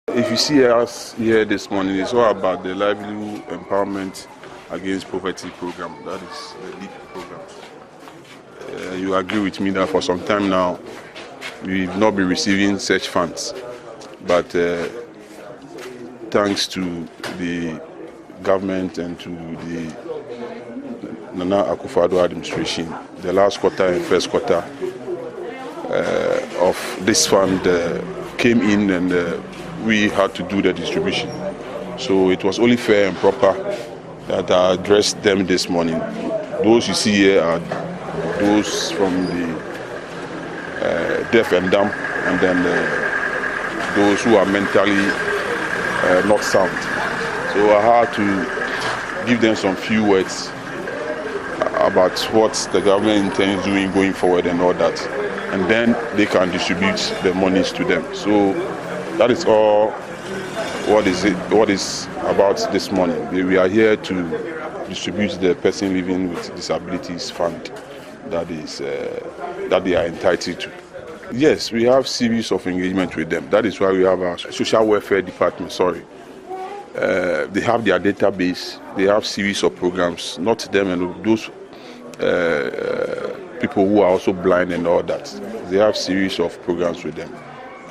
If you see us here this morning, it's all about the Livelihood Empowerment Against Poverty program. That is the LEAP program. You agree with me that for some time now, we've not been receiving such funds. But thanks to the government and to the Nana Akufo-Addo administration, the last quarter and first quarter of this fund came in, and we had to do the distribution. So it was only fair and proper that I addressed them this morning. Those you see here are those from the deaf and dumb, and then those who are mentally not sound. So I had to give them some few words about what the government intends doing going forward and all that, and then they can distribute the monies to them. So that is all what is about this morning. We are here to distribute the person living with disabilities fund that they are entitled to. Yes, we have series of engagement with them. That is why we have our social welfare department. They have their database. They have series of programs. Not them and those people who are also blind and all that. They have series of programs with them.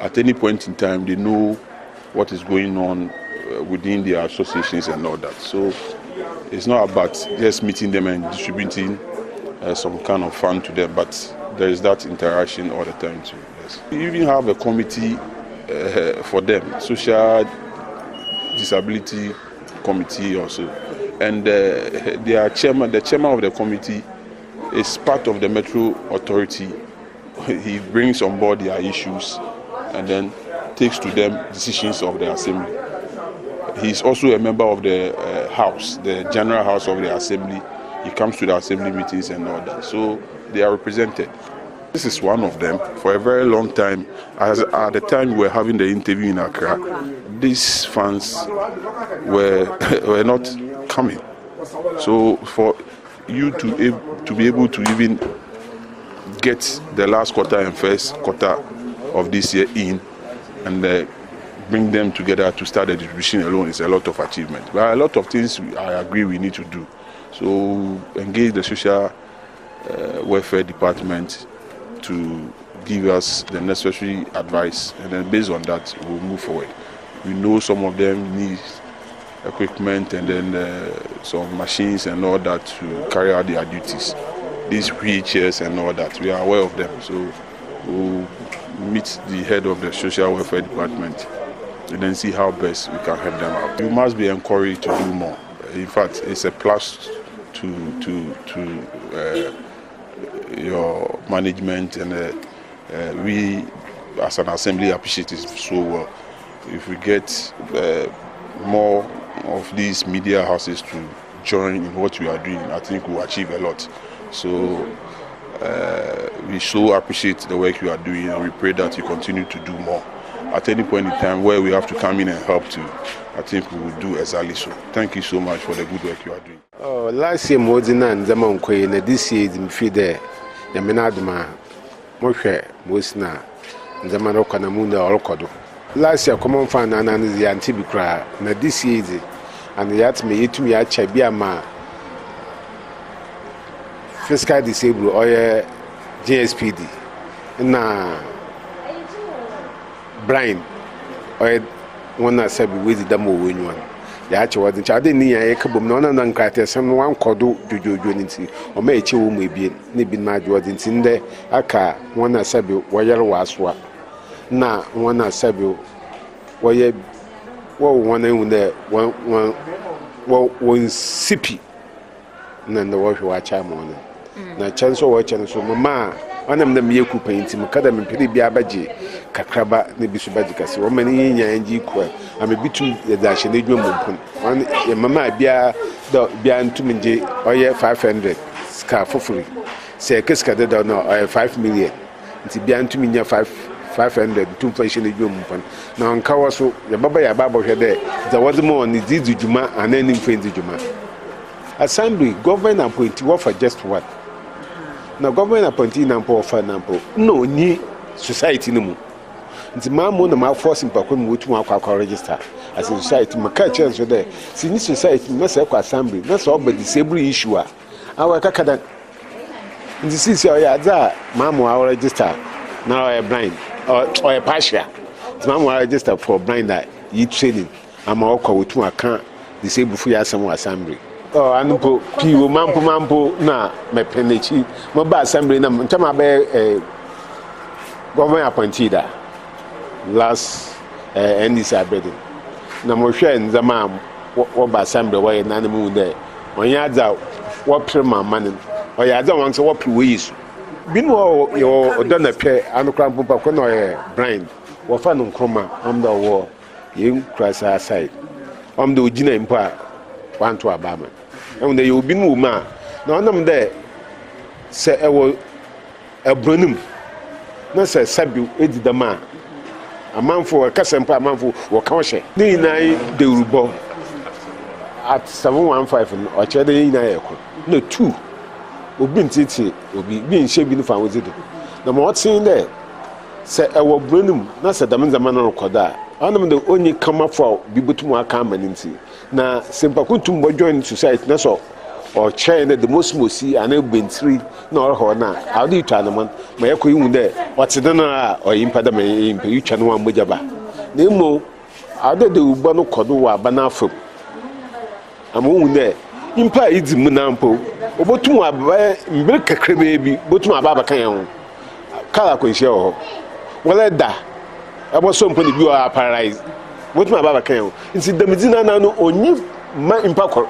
At any point in time, they know what is going on within their associations and all that. So it's not about just meeting them and distributing some kind of fund to them, but there is that interaction all the time too. Yes. We even have a committee for them, social disability committee also, and the chairman of the committee is part of the Metro Authority. He brings on board their issues and then takes to them decisions of the assembly. He is also a member of the house, the general house of the assembly. He comes to the assembly meetings and all that. So they are represented. This is one of them. For a very long time, at the time we were having the interview in Accra, these funds were not coming. So for you to be able to even get the last quarter and first quarter of this year in and bring them together to start the distribution alone is a lot of achievement. But a lot of things I agree we need to do. So engage the social welfare department to give us the necessary advice, and then based on that we'll move forward. We know some of them need equipment and then some machines and all that to carry out their duties. These wheelchairs and all that, we are aware of them. So we'll meet the head of the social welfare department and then see how best we can help them out. You must be encouraged to do more. In fact, it's a plus to your management, and we as an assembly appreciate it so well. If we get more of these media houses to join in what we are doing, I think we'll achieve a lot. So we so appreciate the work you are doing, and we pray that you continue to do more. At any point in time where we have to come in and help too, I think we will do exactly so. Thank you so much for the good work you are doing. Last year, more than this year, in Fide, Yamanadma, Moshe, Mosna, and the Marokanamunda or Kodo. Last year, common fan and the Antibicra, and this year, and the Yat me to me at Chabiama fiscal disabled or JSPD. Na Brian or one that said with the more win one. The actual was the child in the Akabum, none and crater, someone called Jojo Unity, or may chill may be nibbing my Jordans in there. Aka, one that said, where was what. Na one that said, where one in there, one sippy, and then the wash watch I'm on. Na chance of watching so mamma. One of them Yaku painting, Macadam and Pity Biabaji, Kakraba, Nibisubajicas, or many in Yanjiqua, I'm a bit too the dash and one, your mamma Bia, Bian Tuminji, or 500, scarf for free. Say a Casca, don't know, or 5 million. It's Bian Tuminia 500, 2 places in the room. Now, on Kawaso, the Baba Yababo had there, there was more on the Didi Juma and ending for the Juma. Assembly, government appointee offer just what? Now, government appointee number for number. No, ni society no more. nti mamu na ma force mpako mu wotu akwa register as a society maka chance so there sini society na say kwa assembly na so oba disable issue a awa kakada nti sisi o ya za mamu a register na o blind or partial nti mamu a register for blind that you training ama okwa wotu aka disable fu ya asem assembly anpo piwo mampo na mepenechi mo ba assembly na ntama be government appointed last NDC abedi na mo hwe nzama wo ba assembly wo na na mu de onye adza wo prema man o ya adza won so wo priwe yisu bin wo yo do na pe anokra mpompa ko no ye blind wo fa no nkroma am da wo ye krasa side am da ogina mpa wanto abama and they will be no man. No, none there say, I will a brunum. No, say, Sabu, it's the man. A man for a cousin, a man for or country. They the Urubo at 715 or Cheddar in Echo. No, 2 will be titty, will be being shaving if I was it. The more saying there say, I will brunum, not said the man's a man or Koda. I am the only come up for Bibutu come and see. Na sempakuntum join society na so or chain the most see and been 3 no ho na how do you try man ma yakoyi de what's the na or impada me impa you twa no one mojaba na mo ade de uba no kodo wa bana fam amu de impa idimu na mpo obotum aba mbere kakra bi botum aba kan yan kala ko hye ho wala da abo so mpo ni bi wa paralyze botum aba kan yan nti damidina na no onyi ma impa kor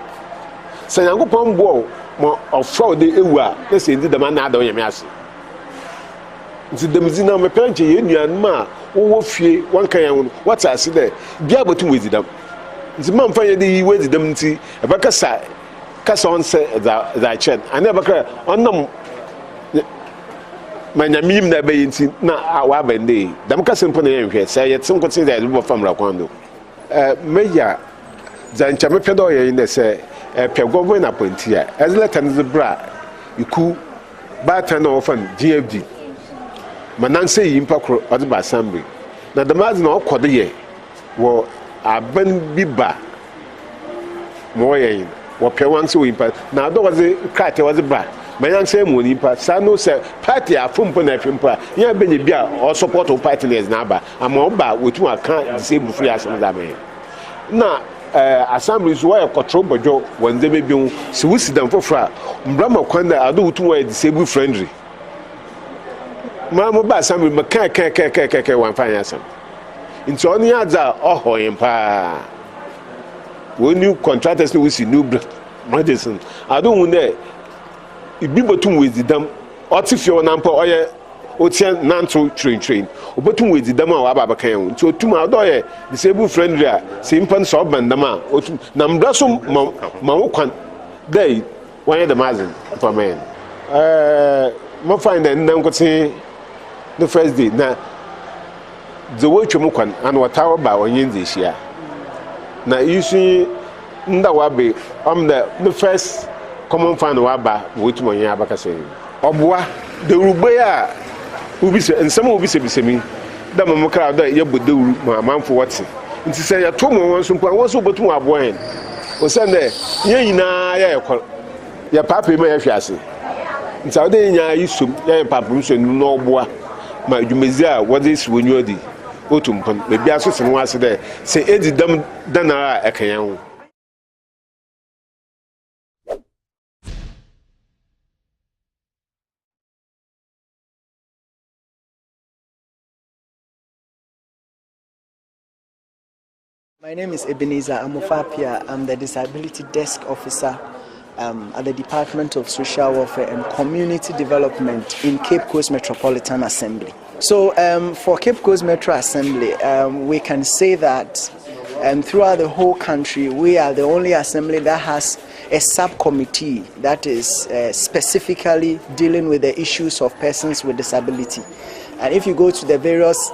sanyankopon bo mo ofro de ewu a na se ndi dama na ada onyame ase nti damidina me penche ye nuan ma wo fie wan kan yan what ase de bia botum wezidam nti ma mfa ye de yi wezidam nti abaka sa kasa on se za chen ani abaka onnam manyamim na be nti na wa bende dam kasa mpo na ye hwe se ye tsim ko tsin da bo famra kwando meya zancha me pedo ye ne se pe government appointee as let and the bra iku ba tan na ofan GFD manan se yimpa kro ode ba assembly na the mazi na okode ye wo aban biba mo ye wo pe wan se yimpa na do was kate was bra manan se mo yimpa sa no se party afumpo na afumpo ya benye bia o support o party leaders na ba ama oba wotu aka disable free asem da me na assembly so why control bojo wanze be bi se wusidam fofra mbrama kwanda ado wotu why disable friendly ma mo ba assembly maka ka wan fan asem nti oni adza ohoyin pa when new contractors we see new medicine ado hu ne ibi botum wezidam otifio na mpa oye otia nanto train obotum wezidam a wa baba kan nti otum adoye disable friendly a simpan so bandam a otum na mbraso ma wo kwan dai wanye the mazin for men mo find that nan kote the first day na the way twem kwan and watawo ba onye nzehia na isu nda wa be the first common fan waba wotum onye abakase oboa de urugbe a ubise nsem ubise bisemi da mamukra da yebode uru ma manfo wote nti se ya to mo wonso mpo wonso botum aboan o se ne ye nyina ya ekor ya papa ma ya hwiase nti ade nya yisum ya papa nso no oboa ma adwumezi a wode si wonyu odi otum pon be bia so se no ase de se edi dam danara ekan ho. My name is Ebenezer Amofapia. I'm the Disability Desk Officer at the Department of Social Welfare and Community Development in Cape Coast Metropolitan Assembly. So for Cape Coast Metro Assembly, we can say that throughout the whole country, we are the only assembly that has a subcommittee that is specifically dealing with the issues of persons with disability. And if you go to the various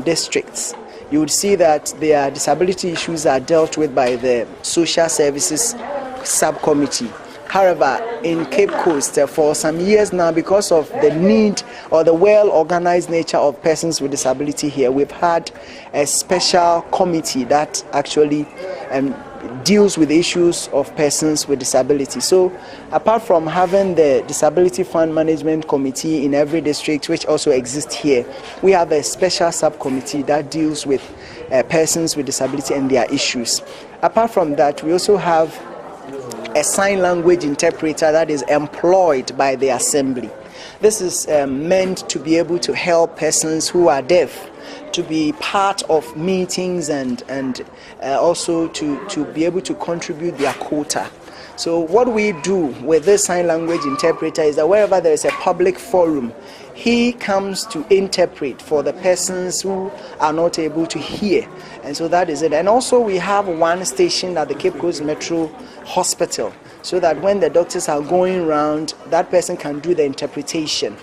districts, you would see that their disability issues are dealt with by the Social Services Subcommittee. However, in Cape Coast, for some years now, because of the need or the well-organized nature of persons with disability here, we've had a special committee that actually deals with issues of persons with disability. So apart from having the Disability Fund Management Committee in every district, which also exists here, we have a special subcommittee that deals with persons with disability and their issues. Apart from that, we also have a sign language interpreter that is employed by the assembly. This is meant to be able to help persons who are deaf to be part of meetings and also to be able to contribute their quota. So what we do with this sign language interpreter is that wherever there is a public forum, he comes to interpret for the persons who are not able to hear. And so that is it. And also we have one station at the Cape Coast Metro Hospital, so that when the doctors are going around, that person can do the interpretation.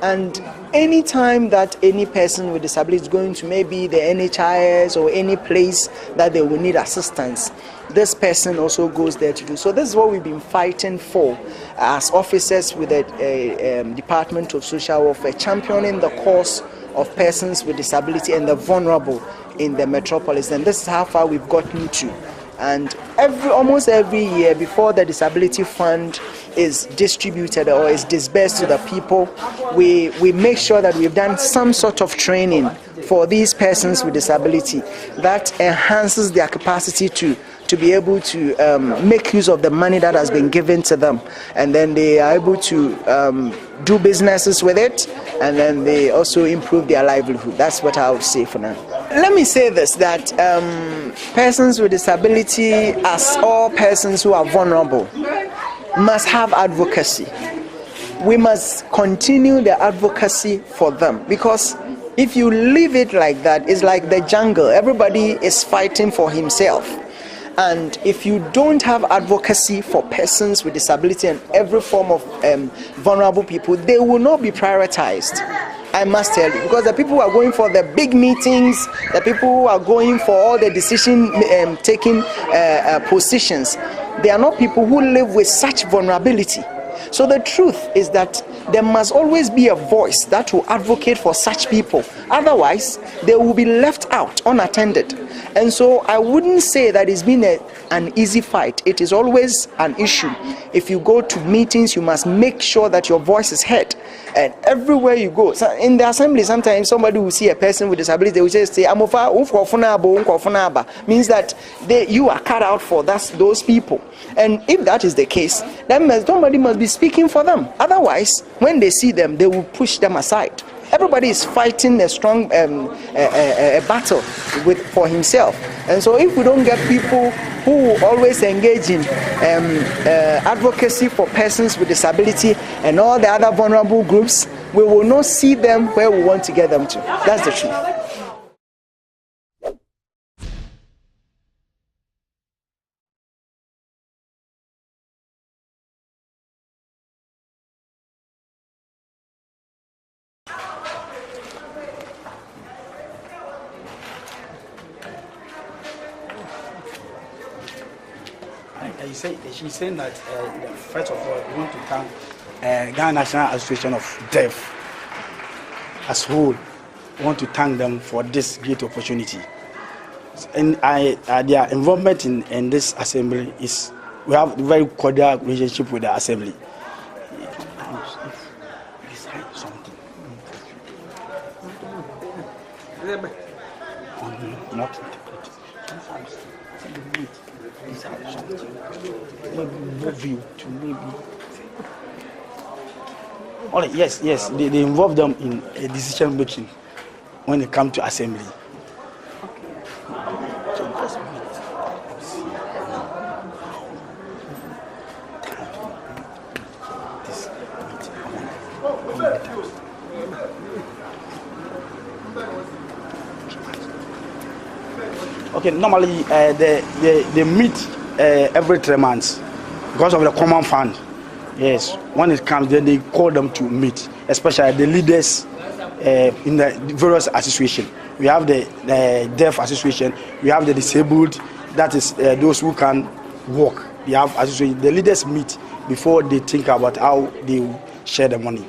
And any time that any person with disability is going to maybe the NHIS or any place that they will need assistance, this person also goes there to do. So this is what we've been fighting for as officers with the Department of Social Welfare, championing the cause of persons with disability and the vulnerable in the metropolis. And this is how far we've gotten to. And almost every year, before the Disability Fund is distributed or is disbursed to the people, we make sure that we've done some sort of training for these persons with disability that enhances their capacity to be able to make use of the money that has been given to them, and then they are able to do businesses with it, and then they also improve their livelihood. That's what I would say for now. Let me say this, that persons with disability, as all persons who are vulnerable, must have advocacy. We must continue the advocacy for them, because if you leave it like that, it's like the jungle. Everybody is fighting for himself. And if you don't have advocacy for persons with disability and every form of vulnerable people, they will not be prioritized. I must tell you, because the people who are going for the big meetings, the people who are going for all the decision-taking positions, they are not people who live with such vulnerability. So the truth is that there must always be a voice that will advocate for such people. Otherwise, they will be left out unattended. And so I wouldn't say that it's been an easy fight. It is always an issue. If you go to meetings, you must make sure that your voice is heard. And everywhere you go, so in the assembly, sometimes somebody will see a person with disability, they will just say, means that you are cut out for those people. And if that is the case, then somebody must be speaking for them. Otherwise, when they see them, they will push them aside. Everybody is fighting a strong battle for himself. And so if we don't get people who always engage in advocacy for persons with disability and all the other vulnerable groups, we will not see them where we want to get them to. That's the truth. She's saying that first of all, we want to thank Ghana National Association of Deaf as whole. We want to thank them for this great opportunity. And their involvement in this assembly is, we have a very cordial relationship with the assembly. Yes, they involve them in a decision making when it comes to assembly. Okay, normally they meet every 3 months because of the common fund. Yes, when it comes, then they call them to meet, especially the leaders in the various associations. We have the deaf association, we have the disabled, that is those who can walk. We have association. The leaders meet before they think about how they will share the money.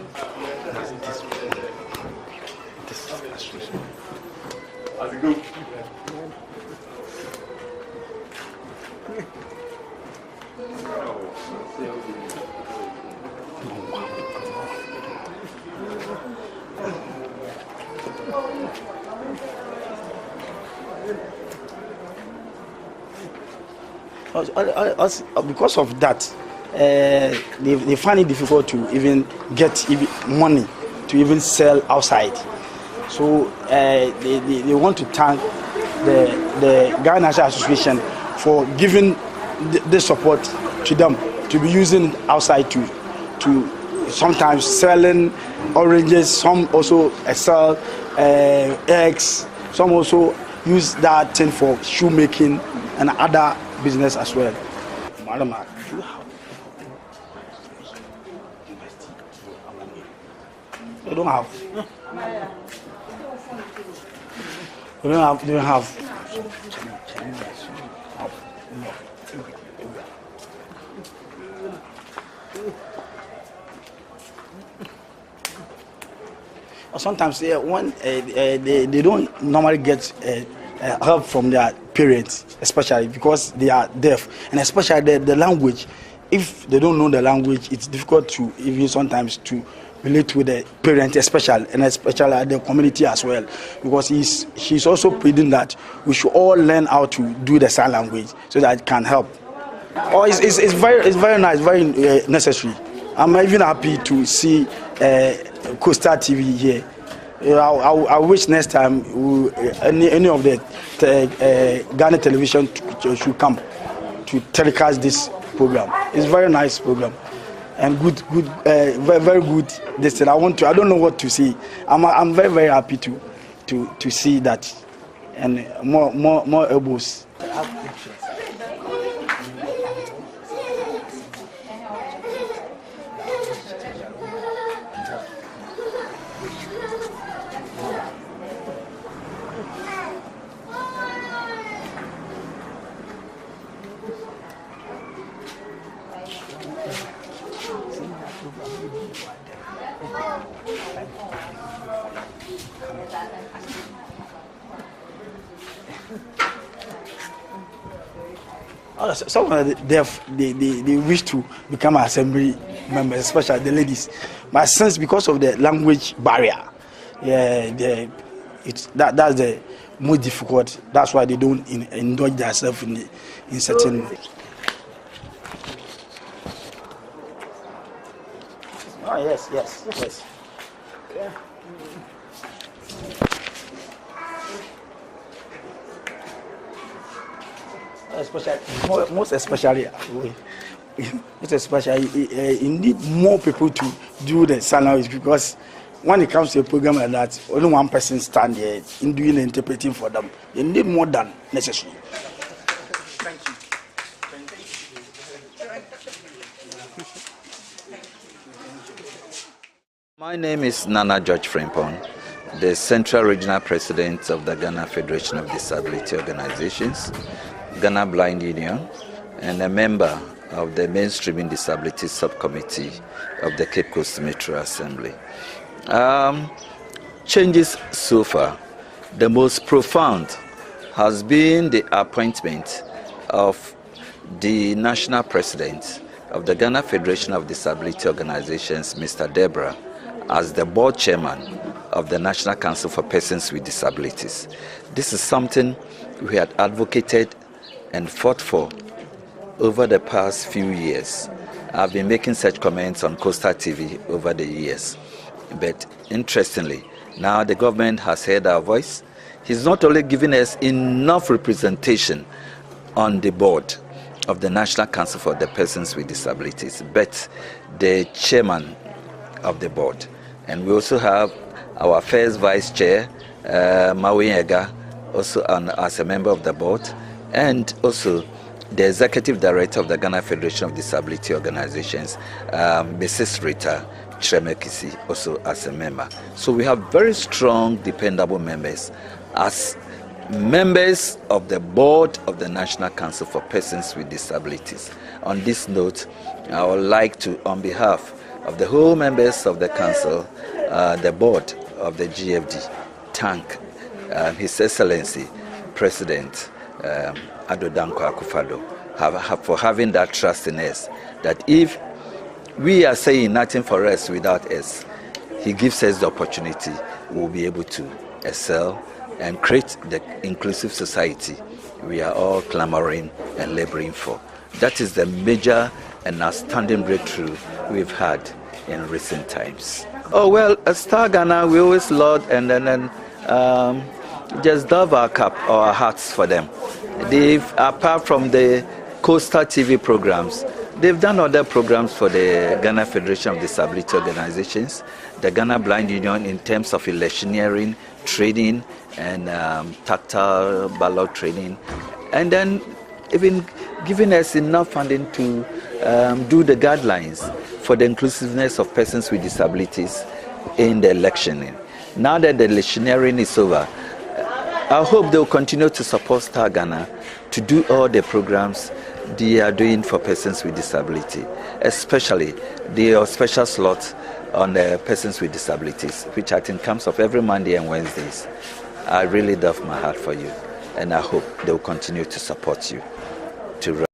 Because of that, they find it difficult to even get money to even sell outside. So they want to thank the Ghana National Association for giving the support to them to be using outside to sometimes selling oranges. Some also sell eggs. Some also use that thing for shoemaking and other business as well. Madam, you don't have. You don't have. Sometimes when they don't normally get help from their parents, especially because they are deaf, and especially the language. If they don't know the language, it's difficult to even sometimes to relate with the parents, especially the community as well, because she's also pleading that we should all learn how to do the sign language so that it can help. It's very nice, very necessary. I'm even happy to see Coastal TV here. I wish next time any of the Ghana television should come to telecast this program. It's a very nice program and good, very good. This thing I don't know what to say. I'm very happy to see that and more elbows. Some of the deaf, they wish to become assembly members, especially the ladies. But since because of the language barrier, that's the most difficult. That's why they don't indulge themselves in certain. Oh yes. Yeah. Most especially, you need more people to do the sign language, because when it comes to a program like that, only one person stand there in doing the interpreting for them. You need more than necessary. Thank you. My name is Nana George Frimpong, the Central Regional President of the Ghana Federation of Disability Organizations, Ghana Blind Union, and a member of the Mainstreaming Disability Subcommittee of the Cape Coast Metro Assembly. Changes so far. The most profound has been the appointment of the National President of the Ghana Federation of Disability Organizations, Mr. Deborah, as the board chairman of the National Council for Persons with Disabilities. This is something we had advocated and fought for over the past few years. I've been making such comments on Coastal TV over the years. But interestingly, now the government has heard our voice. He's not only giving us enough representation on the board of the National Council for the Persons with Disabilities, but the chairman of the board. And we also have our first vice chair, Maui Ega, also as a member of the board, and also the executive director of the Ghana Federation of Disability Organizations, Mrs. Rita Tremekisi, also as a member. So we have very strong, dependable members as members of the board of the National Council for Persons with Disabilities. On this note, I would like to, on behalf of the whole members of the council, the board of the GFD, thank His Excellency President Addo Dankwa Akufo-Addo for having that trust in us, that if we are saying nothing for us without us, he gives us the opportunity, we'll be able to excel and create the inclusive society we are all clamoring and laboring for. That is the major and outstanding breakthrough we've had in recent times. Oh well, at Star Ghana, we always laud and then just dove our cap or our hearts for them. They've, apart from the Coastal TV programs, they've done other programs for the Ghana Federation of Disability Organizations, the Ghana Blind Union in terms of electioneering, training, and tactile ballot training, and then even giving us enough funding to do the guidelines for the inclusiveness of persons with disabilities in the electioning. Now that the electioneering is over, I hope they will continue to support Star Ghana to do all the programs they are doing for persons with disability, especially the special slot on the persons with disabilities, which I think comes up every Monday and Wednesdays. I really love my heart for you, and I hope they will continue to support you to